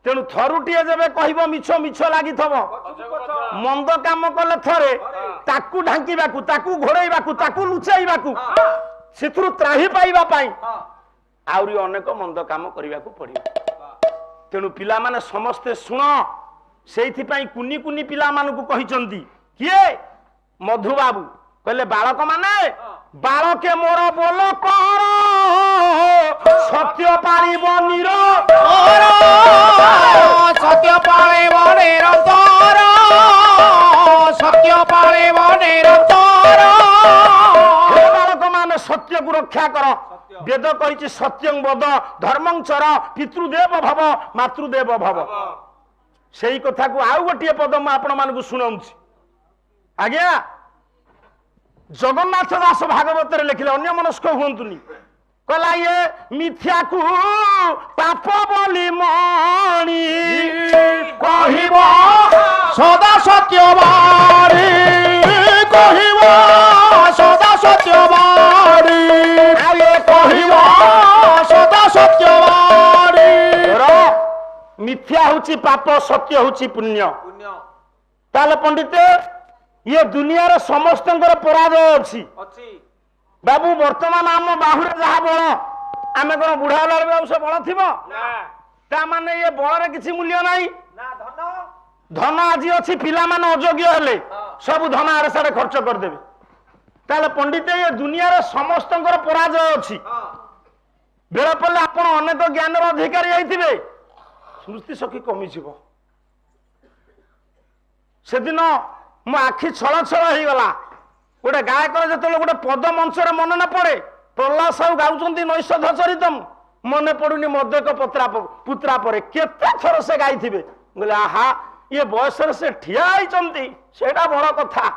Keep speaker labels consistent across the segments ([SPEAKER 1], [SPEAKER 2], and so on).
[SPEAKER 1] तेणु थरुटीए जब कह मिछ मिछ लगी मंद काम कले थरे ताकू ढांकीबाकू ताकू घोड़ाइबाकू ताकू लुचाइबाकू सेथुरु त्राही पाइबा पाई आउरी अनेक मंद काम करिबाकू पड़िबो। तेणु पिला माने समस्ते सुन सेइथि पाई कुनी कुनी पिला मानकू कहिचंती किए मधु बाबू कहले बालक माने बालके मोर बोल कर सत्य पालिब निरंतर
[SPEAKER 2] सत्य पालिब निरंतर सत्य पालिब निरंतर
[SPEAKER 1] हे बालक माने सत्य को रक्षा कर वेद कहिछि सत्यं वद धर्मं चर पितृदेव भव मातृदेव भव सेही कथा को आउ गोटे पद मैं आपण मानकू सुनाउछि आज्ञा जगन्नाथ दास भागवत लिखिले अन्य मनस्क हुंतुनी कहला ये मिथ्या को पाप बोली मणि
[SPEAKER 2] कहिब सदा सत्यवाणी कहिब सदा सत्यवाणी कहिब सदा सत्यवाणी
[SPEAKER 1] मिथ्या होची पाप सत्य होची पुण्य ताले पंडित ये दुनिया समस्त पराजय अच्छी बाबू वर्तमान आम बाहुरे जहा बल आम कौन बुढ़ा बेला से बल थी माने ये बल किसी मूल्य नहीं धन आज अच्छी पिला माने अयोग्य हेले सब धन आड़े साड़े खर्च करदेवे ताले पंडित ये दुनिया समस्त पराजय अच्छी बेल पड़े आप अनेक ज्ञान अधिकारी होते स्मृति शक्ति कमिज से दिन मो आखि छल छल हो गला गोटे गायक जो गोटे पद मंचर मन न पड़े प्रहलाद साहू गाँव नैषध चरितम मन पड़ुनी मदक पुत्रा पर केते थर से गाई बोले आहा ये बयस से ठिया से बड़ कथा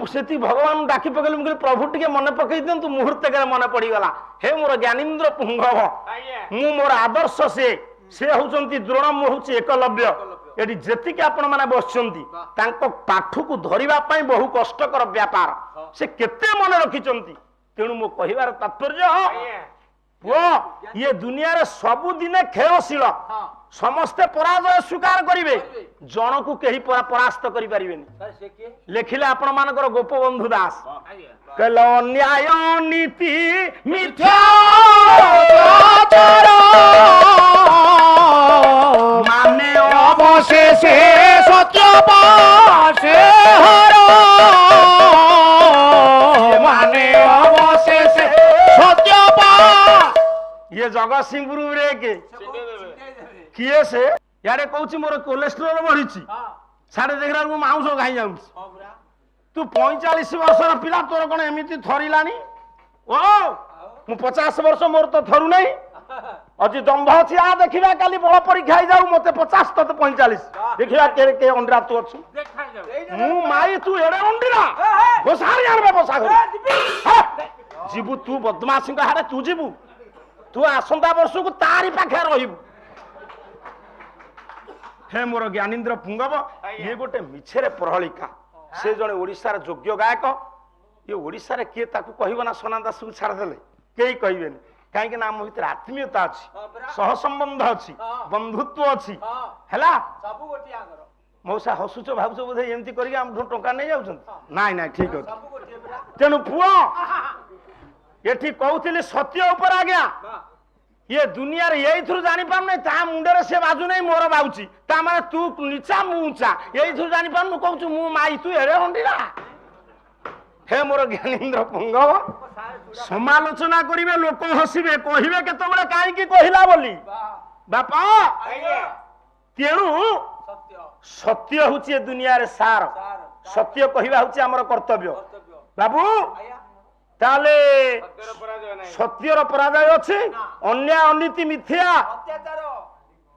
[SPEAKER 1] से भगवान डाकी पकड़ प्रभु टे मन पकई दिंतु मुहूर्त मन पड़गला हे मोर ज्ञानेन्द्र पुंगव मु मोर आदर्श से होती द्रोण मु हूँ एकलव्य ये जेतिक आपण मैंने बसचंती पाठ को धरिबा पई बहु कष्टकर व्यापार से केते मन रखिचंती तेणु मो कहिबार तात्पर्य पुओ ये दुनिया रे सबु दिने खेलशील समस्ते पराजय स्वीकार करिवे जन को केही परास्त करि परिबेनी लेखिले आपण मानकर गोपबंधु दास कहलो न्याय नीति मिथ्या माने
[SPEAKER 2] अवशेषे सत्य पाशे हर माने अवशेषे सत्य पा
[SPEAKER 1] ये जगत सिंहपुर रे के किए से यारे कहूची मोर कोलेस्ट्रोल बढ़ी साढ़े देखला माउस खाई जाऊ तू 45 वर्षर पिला तोर कौन एमती थरिलानी ओ मु 50 वर्ष मोर तो थरु नहीं अजी दंभ अच्छी आ देखा काली बड़ परीक्षा जाऊ मत 50 तो 45 देखा के अंडा तू अच्छु मु माई तू एड़े अंडीरा बसारी आनबे बसा जीवु तू बदमाशी हारे तू जीवु तू आसंता वर्ष को तारी पाखे रहिबु हे मोर ज्ञानेन्द्र पुंगव ये गोटे मिछरे प्रहलिका से जड़े ओडिशार योग्य गायक ये ओडिशार किए ताकू कहब ना सोना दास को छाड़देले कई कहबेनी कहीं ना आम भर आत्मीयता अच्छी सह संबंध अच्छी बंधुत्व अच्छी है मौसा हसुच भावुच बोधे एमती कर टंका नहीं जाऊँ नाई नाई ठीक अच्छे तेणु पुओ ये कहते सत्य उपर आज्ञा ये दुनिया यही जानी पार नहीं ता मुंडे से बाजू नहीं मोर बाउची ता माने तू नीचा मु ऊंचा यही जानी पार कहूँ मु माई तू एड़े हंडीला हे मोर ज्ञानेन्द्र पुंगव समालोचना करिवे लोक हसिबे कहिबे केतबेले काहे की कहिला बोली बापा तेणु सत्य होची दुनिया रे सार सत्य कहिबा होची हमर कर्तव्य बाबू ताले सत्यर पराजय अच्छे अन्याय अनीति मिथ्या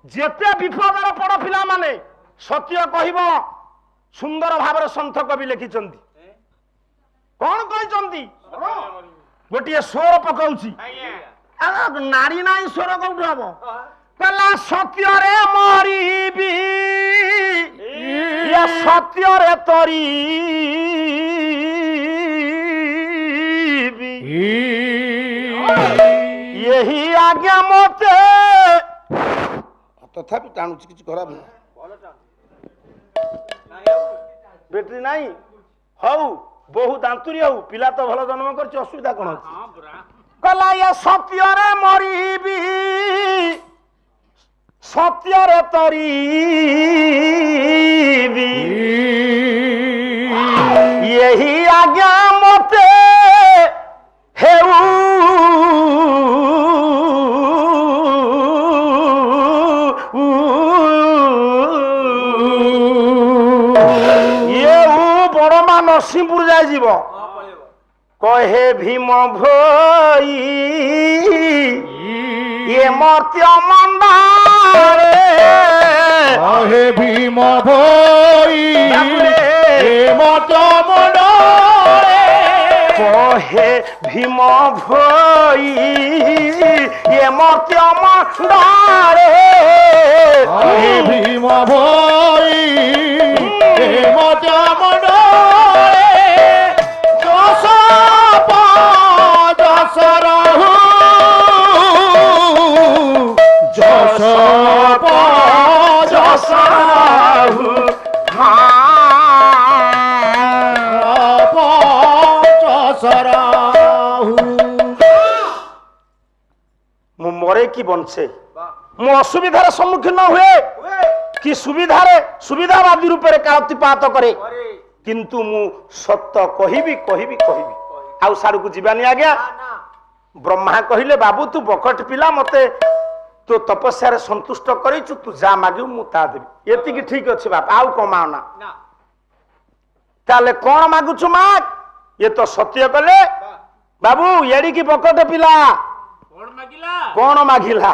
[SPEAKER 1] जेते विपदर पड़ पिला माने सत्य कहब सुंदर भाव सन्थ कवि लिखिंट कौन कहते गोटे स्वर पकाउची नारी नाई स्वर कौट हम कहला सत्य रे मरीबी सत्य रे तरी यही आज्ञा मते ତଥାପି ଟାଣୁଛି, କିଛି ଖରାପ ନୁହଁ। ବେଟରୀ ନାହିଁ, ହଉ ବହୁ ଦାନ୍ତୁରି ହଉ, ପିଲା ତ ଭଲ ଜନ୍ମ କରିଛି, ଅସୁବିଧା କଣ ଅଛି? କହିଲା ଏ ସତ୍ୟରେ ମରିବି, ସତ୍ୟରେ ତରିବି, ଏହି ଆଜ୍ଞା ମତେ ହେଉ ନରସିଂହପୁର ଯାଇଯିବ, କହେ ଭୀମ ଭୋଇ ଏ ମର୍ତ୍ତ୍ୟ ମଣ୍ଡରେ,
[SPEAKER 2] କହେ ଭୀମ ଭୋଇ ଏ ମର୍ତ୍ତ୍ୟ ମଣ୍ଡରେ,
[SPEAKER 1] କହେ ଭୀମ ଭୋଇ ଏ ମର୍ତ୍ତ୍ୟ ମଣ୍ଡରେ,
[SPEAKER 2] କହେ ଭୀମ ଭୋଇ ଏ ମର୍ତ୍ତ୍ୟ ମଣ୍ଡରେ,
[SPEAKER 1] ମୁଁ ମରେ କି ବଞ୍ଚେ, ମୁଁ ଅସୁବିଧାର ସମ୍ମୁଖୀନ ହୁଏ କି ସୁବିଧାବାଦୀ ରୂପରେ କାଳତିପାତ କରେ, କିନ୍ତୁ ମୁଁ ସତ କହିବି କହିବି କହିବି, ଆଉ ସାଡ଼କୁ ଯିବାନି ଆଜ୍ଞା। ବ୍ରହ୍ମା କହିଲେ ବାବୁ ତୁ ବକଟ ପିଲା, ମତେ ତୁ ତପସ୍ୟାରେ ସନ୍ତୁଷ୍ଟ କରିଛୁ, ତୁ ଯା ମାଗିବୁ ମୁଁ ତା ଦେବି, ଏତିକି ଠିକ ଅଛି ବାପା, ଆଉ କମାଅ ନା। ତାହେଲେ କଣ ମାଗୁଛୁ ମାଗ? ଏ ତ ସତ୍ୟ କଲେ ବାବୁ, ଏଡ଼ିକି ବକଟ ପିଲା କଣ ମାଗିଲା?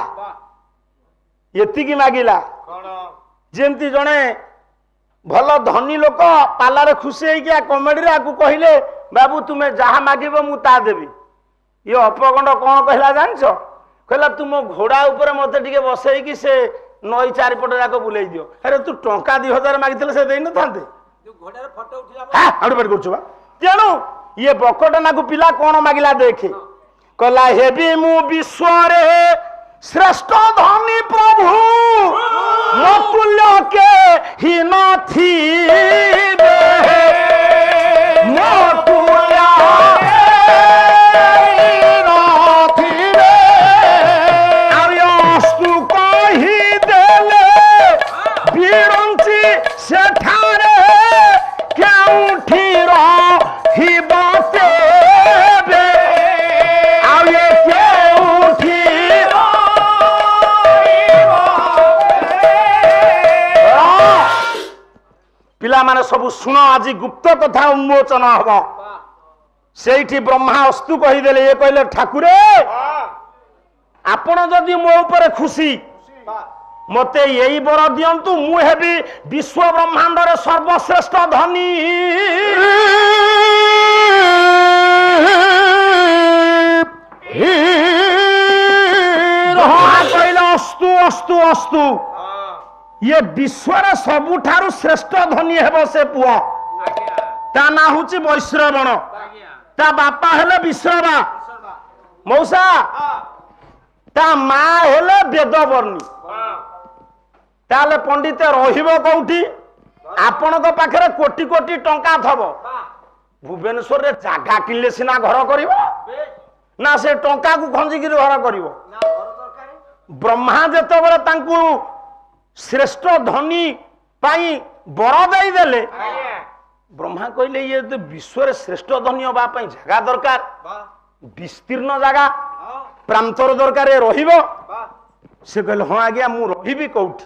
[SPEAKER 1] ଏତିକି ମାଗିଲା। ଯେମିତି ଜଣେ ଭଲ ଧନୀ ଲୋକ ପାଲାରେ ଖୁସି ହେଇକି କମେଡିରେ ଆକୁ କହିଲେ ବାବୁ ତୁମେ ଯାହା ମାଗିବ ମୁଁ ତା ଦେବି। ଇଏ ଅପଗଣ୍ଡ କଣ କହିଲା ଜାଣିଛ? କହିଲା ତୁ ମୋ ଘୋଡା ଉପରେ ମତେ ଟିକେ ବସେଇକି ସେ ନଈ ଚାରିପଟ ଯାକ ବୁଲେଇ ଦିଅ। ଆରେ ତୁ ଟଙ୍କା 2000 ମାଗିଥିଲେ ସେ ଦେଇନଥାନ୍ତେ? କରୁଛୁ ବା। ତେଣୁ ଇଏ ବକଟ ନାକୁ ପିଲା କଣ ମାଗିଲା ଦେଖେ, କହିଲା ହେବି ମୁଁ ବିଶ୍ୱରେ ଶ୍ରେଷ୍ଠ ଧନୀ ପ୍ରଭୁ, ମୋ ତୁଲ୍ୟ କେହି ନଥିବେ, ମୋ ତୁଲ୍ୟ ନଥିବେ, ଆଉ ଅସ୍ତୁ କହିଦେଲେ ବିରଞ୍ଚି ସେଠାରେ କେଉଁଠି ରହିବ ତେବେ, ଆଉ ଏ କେଉଁଠି ପିଲାମାନେ ସବୁ ଶୁଣ, ଆଜି ଗୁପ୍ତ କଥା ଉନ୍ମୋଚନ ହବ। ସେଇଠି ବ୍ରହ୍ମା ଅସ୍ତୁ କହିଦେଲେ, ଇଏ କହିଲେ ଠାକୁରେ ଆପଣ ଯଦି ମୋ ଉପରେ ଖୁସି ମତେ ଏଇ ବର ଦିଅନ୍ତୁ, ମୁଁ ହେବି ବିଶ୍ୱ ବ୍ରହ୍ମାଣ୍ଡର ସର୍ବଶ୍ରେଷ୍ଠ ଧନୀ। କହିଲେ ଅସ୍ତୁ ଅସ୍ତୁ ଅସ୍ତୁ, ଇଏ ବିଶ୍ୱର ସବୁଠାରୁ ଶ୍ରେଷ୍ଠ ଧନୀ ହେବ ସେ ପୁଅ। ତା ନାଁ ହଉଛି ବୈଶ୍ରବଣ, ତା ବାପା ହେଲେ ବିଶ୍ରବା ମଉସା, ତା ମା ହେଲେ ବେଦବର୍ଣ୍ଣୀ। ତାହେଲେ ପଣ୍ଡିତ ରହିବ କୋଉଠି? ଆପଣଙ୍କ ପାଖରେ କୋଟି କୋଟି ଟଙ୍କା ଥବ, ଭୁବନେଶ୍ୱରରେ ଜାଗା କିଣିଲେ ସିନା ଘର କରିବ, ନା ସେ ଟଙ୍କାକୁ ଖଞ୍ଜିକିରି ଘର କରିବ? ବ୍ରହ୍ମା ଯେତେବେଳେ ତାଙ୍କୁ ଶ୍ରେଷ୍ଠ ଧନୀ ପାଇଁ ବର ଦେଇଦେଲେ, ବ୍ରହ୍ମା କହିଲେ ଇଏ ବିଶ୍ୱରେ ଶ୍ରେଷ୍ଠ ଧନୀ ହବା ପାଇଁ ଜାଗା ଦରକାର, ବିସ୍ତୀର୍ଣ୍ଣ ଜାଗା ପ୍ରାନ୍ତର ଦରକାର, ରହିବ। ସେ କହିଲେ ହଁ ଆଜ୍ଞା ମୁଁ ରହିବି କୋଉଠି,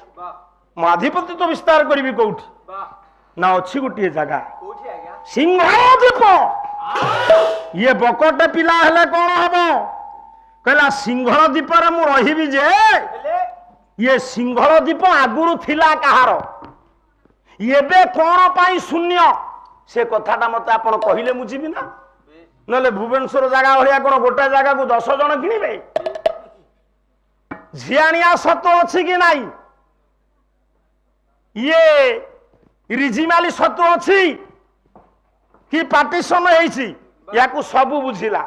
[SPEAKER 1] ମୁଁ ଆଧିପତ୍ୟ ବିସ୍ତାର କରିବି କୋଉଠି? ନା ଅଛି ଗୋଟିଏ ଜାଗା, ସିଂହଳ ଦ୍ୱୀପ। ଇଏ ବକଟେ ପିଲା ହେଲେ କଣ ହବ? କହିଲା ସିଂହଳ ଦ୍ୱୀପରେ ମୁଁ ରହିବି, ଯେ ଇଏ ସିଂହଳ ଦ୍ୱୀପ ଆଗରୁ ଥିଲା କାହାର, ଏବେ କଣ ପାଇଁ ଶୂନ୍ୟ, ସେ କଥାଟା ମତେ ଆପଣ କହିଲେ ମୁଁ ଯିବି ନା। ନହେଲେ ଭୁବନେଶ୍ୱର ଜାଗା ଭଳିଆ କଣ ଗୋଟାଏ ଜାଗାକୁ 10 ଜଣ କିଣିବେ? ଝିଆଣିଆ ସତ ଅଛି କି ନାଇଁ? ଇଏ ରିଜିମାଲି ସତ ଅଛି କି ପାର୍ଟିସନ ହେଇଛି? ୟାକୁ ସବୁ ବୁଝିଲା।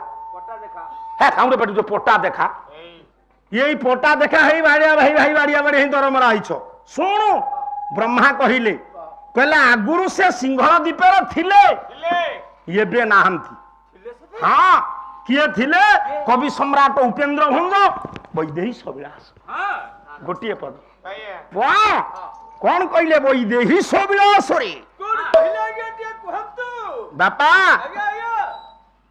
[SPEAKER 1] ପଟା ଦେଖା, यही पोटा देखा है बाड़िया भाई भाई बाड़िया बाड़ी ही दरमरा आइछ शुणु ब्रह्मा कहिले कहला आगुरु से सिंहल द्वीपर थिले एबे नाहंती हाँ किए थिले कवि सम्राट उपेंद्र भंग वैदेही सविलास गोटिए पद वाह कौन कहले वैदेही सविलास रे बापा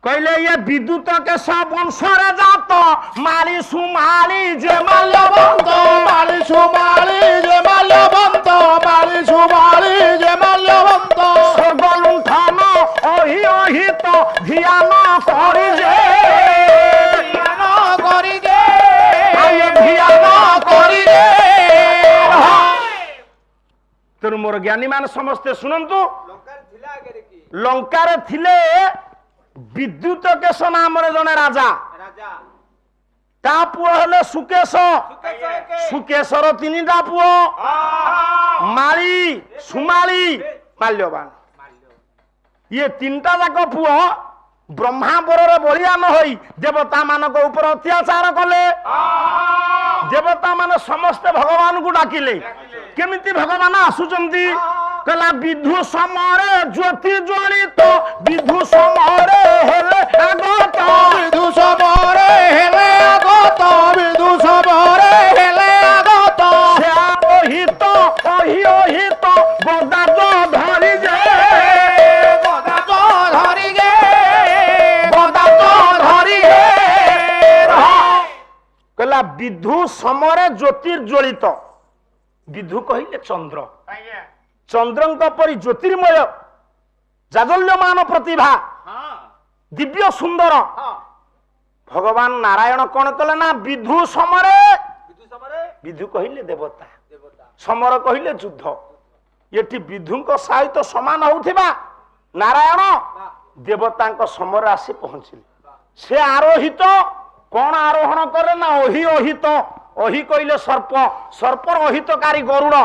[SPEAKER 1] कहले ये विद्युत के सब वंशरे जात माली सुमाली जे माल्यवंत
[SPEAKER 2] माली सुमाली जे माल्यवंत माली सुमाली जे माल्यवंत
[SPEAKER 1] सगलुंठन ओहि ओहि तो ध्यान करि जे
[SPEAKER 2] ध्यान करि जे
[SPEAKER 1] आये ध्यान करि जे तेणु मोर ज्ञानी मान समस्ते शुणु लंकार थिले विद्युत केश नाम जने राजा ता पुओ हेले सुकेश सुकेशर तीनटा पुओ माली सुमाली माल्यवान ये तीनटा जाक पुओ ब्रह्मा बରରେ बलियान होई देवता मानक ऊपर अत्याचार कले देवता माने समस्त भगवान को डाकिले केमिति भगवान आसुचंती कला विधु समरे ज्योति ज्वलित विधु समरे हेले आगत
[SPEAKER 2] विधु समरे हेले आगत विधु समरे हेले आगत
[SPEAKER 1] ओहित ओहि ओहित गदा धरि जे
[SPEAKER 2] गदा धरि गे
[SPEAKER 1] गदा धरि कला विधु समरे ज्योतिर्ज्वलित विधु कहिले चंद्र चंद्रंक परी ज्योतिर्मय जाजल्यमान प्रतिभा दिव्य सुंदर भगवान नारायण कौन कले ना विधु समरे विधु कहिले देवता समर कहिले युद्ध ये विधु सहित समान होउथिबा नारायण देवता समर आसी पहुंचले से आरोहित कौन आरोहण करे ना ओहि ओहित अहि कहले सर्प सर्पर अहितकारी गरुड़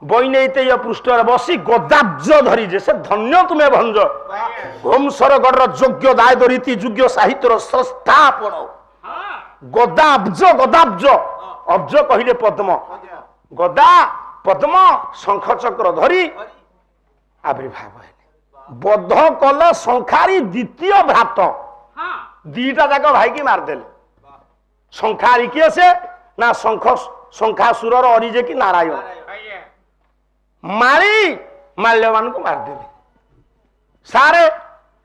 [SPEAKER 1] बैनईते पृष्ठ बसी गदाब्ज धरी जे से धन्य तुम्हें भंज होम सरगढ़ योग्य दायद रीति योग्य साहित्यर संस्थापन गदाब्ज गदाब्ज अब्ज कहले पद्म गदा पद्म शंख चक्र धरी आविर्भाव है बद्ध कल शंखारी द्वितीय भ्रात दीटा जाक भाई की मारदेले शंखारी किए से ना शंख शंखासुर अरिजे की नारायण माली माल्यवान को मारदेले सारे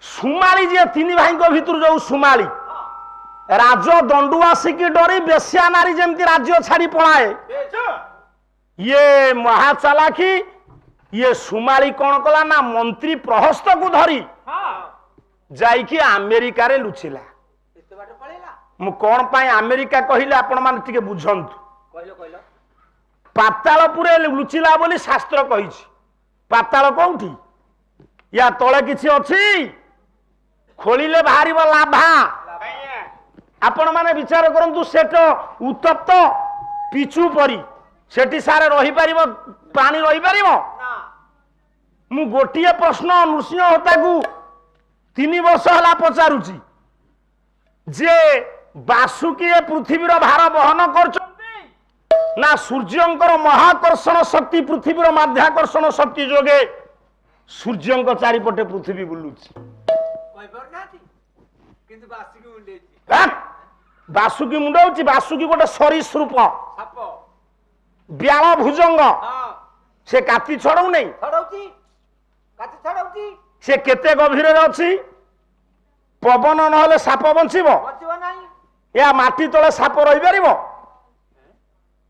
[SPEAKER 1] सुमाली जे तीन भाई भितर जो सुमाली राज दंडु आसिक डरी बेसिया नारी जमती राज्य छाड़ी पलाए ये महाचालाकी ये सुमाली कौन कला ना मंत्री प्रहस्त को धरी जाइकी अमेरिका रे लुचिला मु कौन पाई अमेरिका कहिले आपण माने टिके बुझंतु पातालपुरे लुचिला बोली शास्त्र कहिछि पाताल कोउठी या तळे किछि अछि खोलिले बाहरिबो लाभा आपण माने विचार करंतु सेट उत्तप्त पिचु परी सेठी सारे रही पारिबो पानी रही पारिबो मु गोटिए प्रश्न नृसिंह होता को 3 वर्ष हला पचारुछि जे बासुकी पृथ्वीर भार बहन करछन्ती ना सूर्यंकर महाकर्षण शक्ति पृथ्वीर माध्याकर्षण शक्ति जोगे सूर्यंक चारिपटे पृथ्वी बुलुछि बासुकी मुंड होछि बासुकी गोटे सरीसृप ब्याल भुजंग से काती छड़ौ नहीं से केते गभीर अछि पवन नहले साप बंचिबो या माटी तले साप रही पारिबो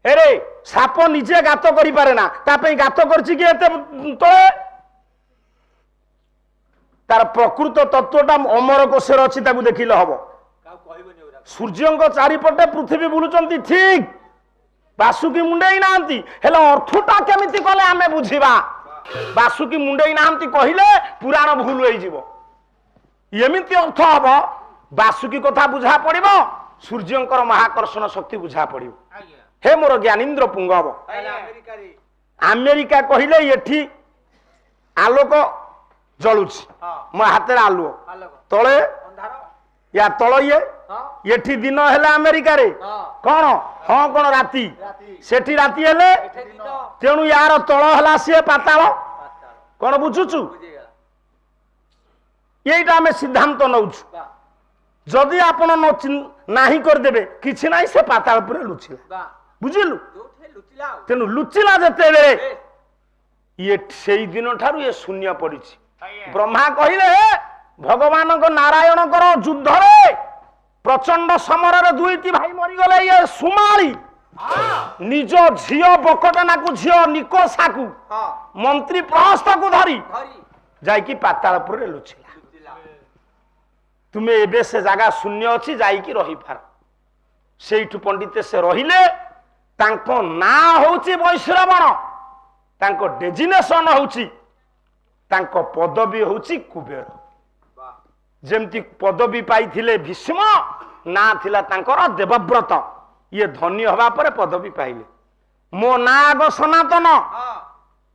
[SPEAKER 1] एरे साप निजे गात करि पारे ना तापई गात करछि कि एते तले तार प्रकृत तत्वटा अमर कोशेर अछि ताकू देखिले हबो सूर्यंक चारिपटे पृथ्वी बुलुचंती ठीक बासुकी मुंडेई नांती हेले अर्थटा केमिति कले आमे बुझिबा बासुकी मुंडेई नांती कहिले पुराण भूल होई जिवो एमिति अर्थ हबो बासुकी कथा बुझा पड़िबो सूर्यंकर महाकर्षण शक्ति बुझा पड़िबो हे मोर ज्ञानेन्द्र पुंगव अमेरिका कहिले एठी आलोक जळुछि मो हाते आलुओ तळे या तळ ये एठी दिन हेले अमेरिका रे कौन हाँ कौन राति सेठी राति हेले तेणु यार तल हला सी पाताल कौन बुझुचु यहीटा आम सिद्धांत नौचु जदि आपण नाही करदेबे किछि नाही से पाताल पर लुचिला बुझिलु तेणु लुचिला जते बेले ये सेई दिन ठारू ये शून्य पड़ी ब्रह्मा कहिले भगवान को नारायण करो युद्ध रे प्रचंड समर दुईटी भाई मरीगले ये सुमाली निज झियो बकटना को झियो निकोसा को मंत्री प्रहस्त को धरी जाइकी पातालपुर रे लुचिला तुम्हें एबे से जगह शून्य अच्छी जाइकी रही पार सेठू पंडित से रहिले तांको ना होची वैश्रवण तांको डेजिनेशन होची तांको पदवी होची कुबेर जेमती पदवी पाइथिले भीष्म ना थिला तांकर देवव्रत ये धनी हवा पर पदवी पाइले मो ना आग सनातन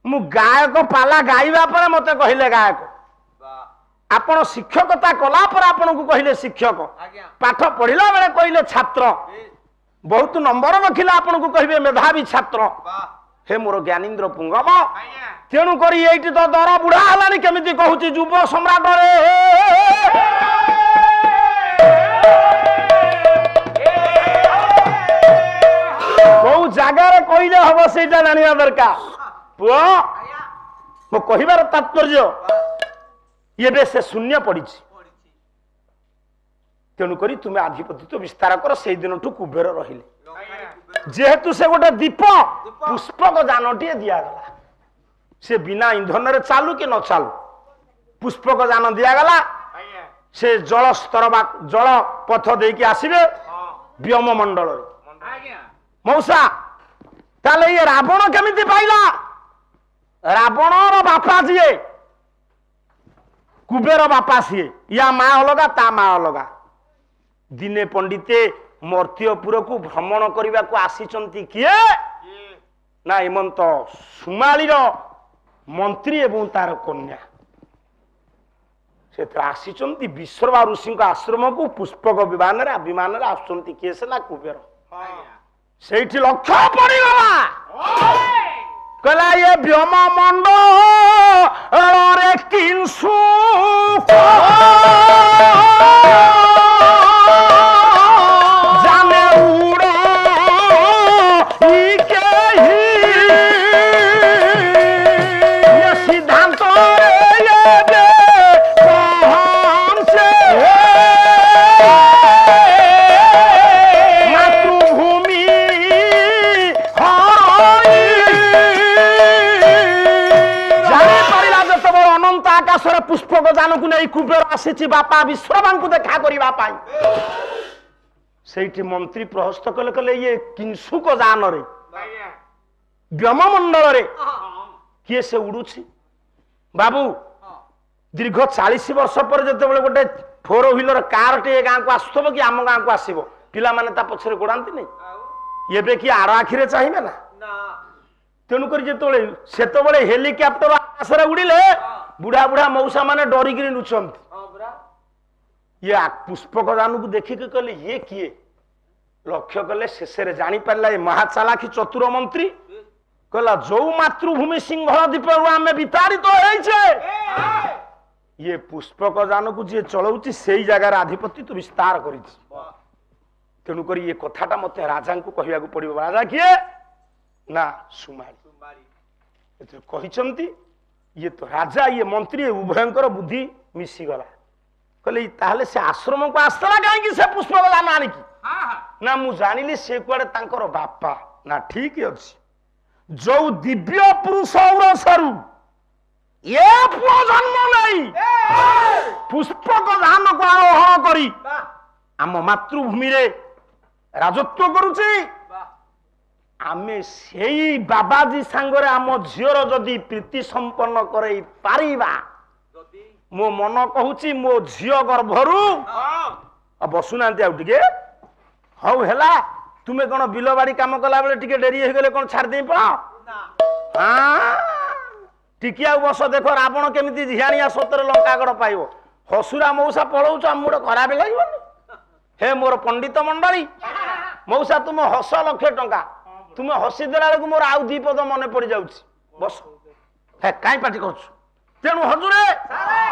[SPEAKER 1] मु गायक पाला गाइबा पर मते कहिले गायक आपण शिक्षकता कला पर आपण को कहिले शिक्षक पाठ पढ़िला बेले कहिले छात्र बहुत नंबर रखिला आपण को कहिबे मेधावी छात्र हे मोर ज्ञानेन्द्र पुंगम तेणु करी एठी तो दर बुढ़ा हलानी केमिति कहूची युव सम्राट रे कौ जगार कहले हम सेटा जानिया दरकार पुओ मो कहिबार तात्पर्य ये से शून्य पड़ी तेणुक तुम्हें आधिपत्य विस्तार कर से दिन कुबेर रहिले जेहेतु से गोटे दीप पुष्पक जानटे दिगला से बिना इंधन रे चालू कि न चालू पुष्पक जान दिगला से जल स्तर जल पथ देकी आसबे व्योम मंडल मौसा ताले ये रावण केमिति पाइला रावण बापा जीए कुबेर बापा सी या माँ अलगा ता माँ अलगा दिने पंडिते मर्त्यपुर को भ्रमण करने को आसीचंती किए ना हेमंत सुमालीर मंत्री एवं तार कन्या से आसीचंती विश्रवा ऋषि आश्रम को पुष्पक विमान आसुचंती किए से ना कुबेर सेठी लक्ष्य पड़गला कहला ये व्योम मंडल रे किंसु जाने उड़े इके ही ये सिद्धांत ये दे हम से मातृभूमि अनंत आकाशर पुष्पक जान को नहीं कुबेर आसी बापा विश्रवा को देखा करने से मंत्री प्रहस्त कले कले ये किंसुक जान रे व्योममंडल रे किए से उड़ुछि बाबू दीर्घ 40 वर्ष पर जते गोटे 4 व्हीलर कार टे गाँ को आसुब कि आम गाँ को आसब पिला माने ता पछरे गोड़ांती नहीं ये कि आर आखिरे चाहिए ना तेणुक जो हेलिकप्टर आकाश उड़िले बुढ़ा बुढ़ा मौसा माने डरिक नुचंती ये पुष्पक जान को देखिक कहले ये किए लक्ष्य कले शेष जानी पारा ये महाचालाखी चतुर मंत्री कहला जो मातृभूमि सिंह द्वीप आम विताड़ित ये पुष्पक जान को जी चलाऊँ से जगार आधिपत्य तो विस्तार कर तेणुक ये कथाटा मत राजा को कहवा पड़ो राजा किए ना सुमारी कहते ये तो राजा ये मंत्री उभयंकर बुद्धि मिसीगला कहले ताहले से आश्रम को आसला कहीं से पुष्पक जान आणिकी ना मु जानिली से कुआडे तांकर बापा ना ठीक अछि जो दिव्य पुरुष औरसरु ये पुओ जन्म नहीं पुष्पक जान को आरोहण करी आम मातृभूमि रे राजत्व करुछि आमे सेई बाबाजी सांगरे आम झियर जदि प्रीति संपन्न करे पारिबा मो मन कहूची मो झियो गर्भरू बसुना टे हौ हेला तुम्हें कौन बिल बाड़ी काम कला बेले टिके डेरी हो गले कौन छाड़ दे पड़ा टिकिया बस देख रावण केमिति झियाणिया सतरे लंकागड़ पाइब हसुरा मौसा पलाऊच आम गोटे खराब लगे हे मोर पंडित मंडली मौसा तुम हस 1,00,000 टंका तुम हसी देला बेलू मोर आउ 2 पद मन पड़ जाऊँ बस हे कहीं पार्टी कर तेणु हजूरे